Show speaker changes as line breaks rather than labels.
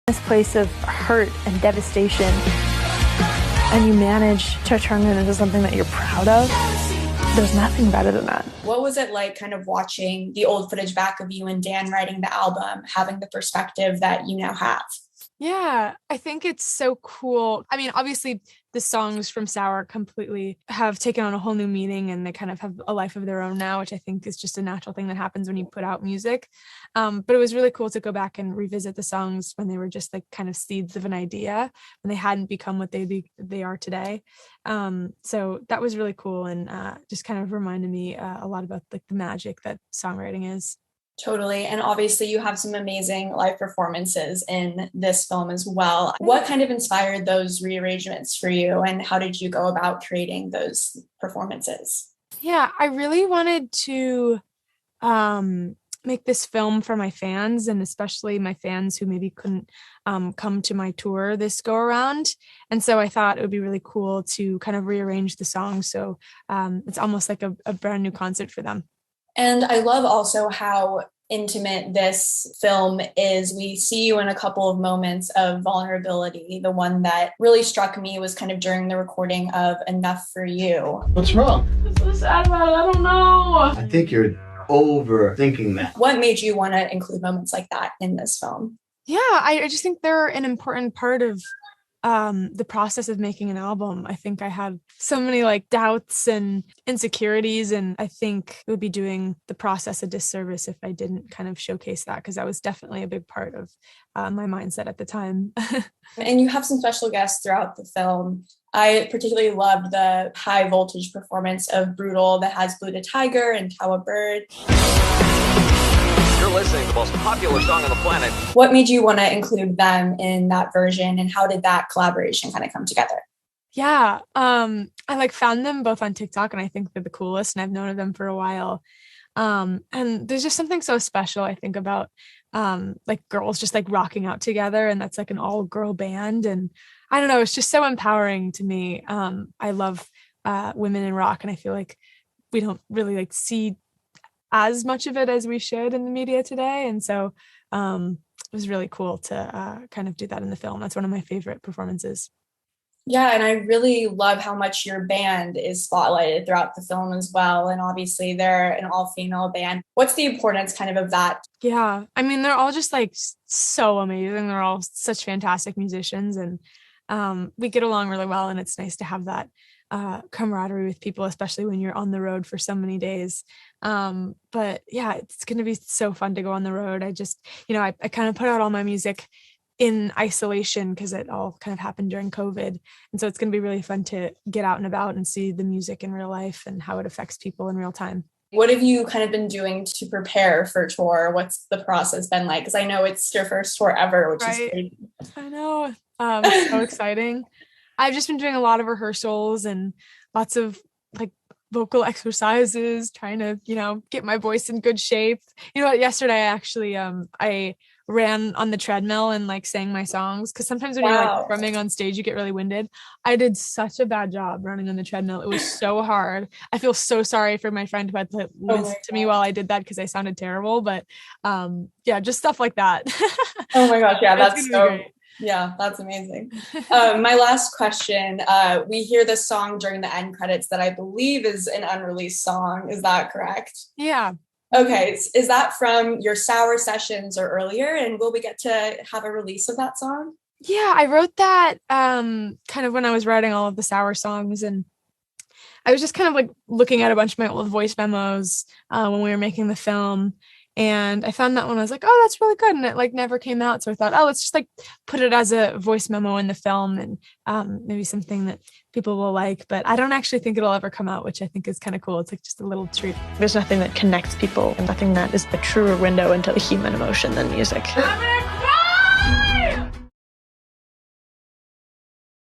this place of hurt and devastation, and you manage to turn it into something that you're proud of, there's nothing better than that.
What was it like kind of watching the old footage back of you and Dan writing the album, having the perspective that you now have?
Yeah, I think it's so cool. I mean, obviously the songs from Sour completely have taken on a whole new meaning, and they kind of have a life of their own now, which I think is just a natural thing that happens when you put out music. But it was really cool to go back and revisit the songs when they were just like kind of seeds of an idea, when they hadn't become what they are today. So that was really cool, and just kind of reminded me a lot about like the magic that songwriting is.
Totally. And obviously you have some amazing live performances in this film as well. What kind of inspired those rearrangements for you, and how did you go about creating those performances?
Yeah, I really wanted to make this film for my fans, and especially my fans who maybe couldn't come to my tour this go around. And so I thought it would be really cool to kind of rearrange the songs. So it's almost like a brand new concert for them.
And I love also how intimate this film is. We see you in a couple of moments of vulnerability. The one that really struck me was kind of during the recording of Enough for You.
What's wrong?
I'm so sad about it. I don't know.
I think you're overthinking that.
What made you want to include moments like that in this film?
Yeah, I just think they're an important part of the process of making an album. I think I had so many like doubts and insecurities, and I think it would be doing the process a disservice if I didn't kind of showcase that, because that was definitely a big part of my mindset at the time.
And you have some special guests throughout the film. I particularly loved the high voltage performance of Brutal that has Blue the Tiger and Tower Bird.
You're listening to the most popular song on the planet.
What made you want to include them in that version, and how did that collaboration kind of come together?
Yeah, I like found them both on TikTok, and I think they're the coolest, and I've known of them for a while. And there's just something so special, I think, about like girls just like rocking out together, and that's like an all girl band. And I don't know, it's just so empowering to me. I love women in rock, and I feel like we don't really like see as much of it as we should in the media today. And so it was really cool to kind of do that in the film. That's one of my favorite performances.
Yeah, and I really love how much your band is spotlighted throughout the film as well. And obviously they're an all-female band. What's the importance kind of that?
Yeah, I mean, they're all just like so amazing. They're all such fantastic musicians, and we get along really well. And it's nice to have that camaraderie with people, especially when you're on the road for so many days. But yeah, it's going to be so fun to go on the road. I just, I kind of put out all my music in isolation because it all kind of happened during COVID. And so it's going to be really fun to get out and about and see the music in real life and how it affects people in real time.
What have you kind of been doing to prepare for tour? What's the process been like? Because I know it's your first tour ever, which is crazy.
I know. It's so exciting. I've just been doing a lot of rehearsals and lots of like vocal exercises, trying to, get my voice in good shape. You know what? Yesterday, actually, I ran on the treadmill and like sang my songs, because sometimes when you're like drumming on stage, you get really winded. I did such a bad job running on the treadmill. It was so hard. I feel so sorry for my friend who had to listen to me while I did that, because I sounded terrible. But yeah, just stuff like that.
Oh my gosh, yeah, that's so great. Yeah, that's amazing. My last question, we hear this song during the end credits that I believe is an unreleased song. Is that correct?
Yeah.
Okay. Is that from your Sour sessions or earlier? And will we get to have a release of that song?
Yeah, I wrote that kind of when I was writing all of the Sour songs, and I was just kind of like looking at a bunch of my old voice memos when we were making the film. And I found that one. I was like, oh, that's really good. And it like never came out. So I thought, oh, let's just like put it as a voice memo in the film, and maybe something that people will like. But I don't actually think it'll ever come out, which I think is kind of cool. It's like just a little treat.
There's nothing that connects people, and nothing that is a truer window into the human emotion than music.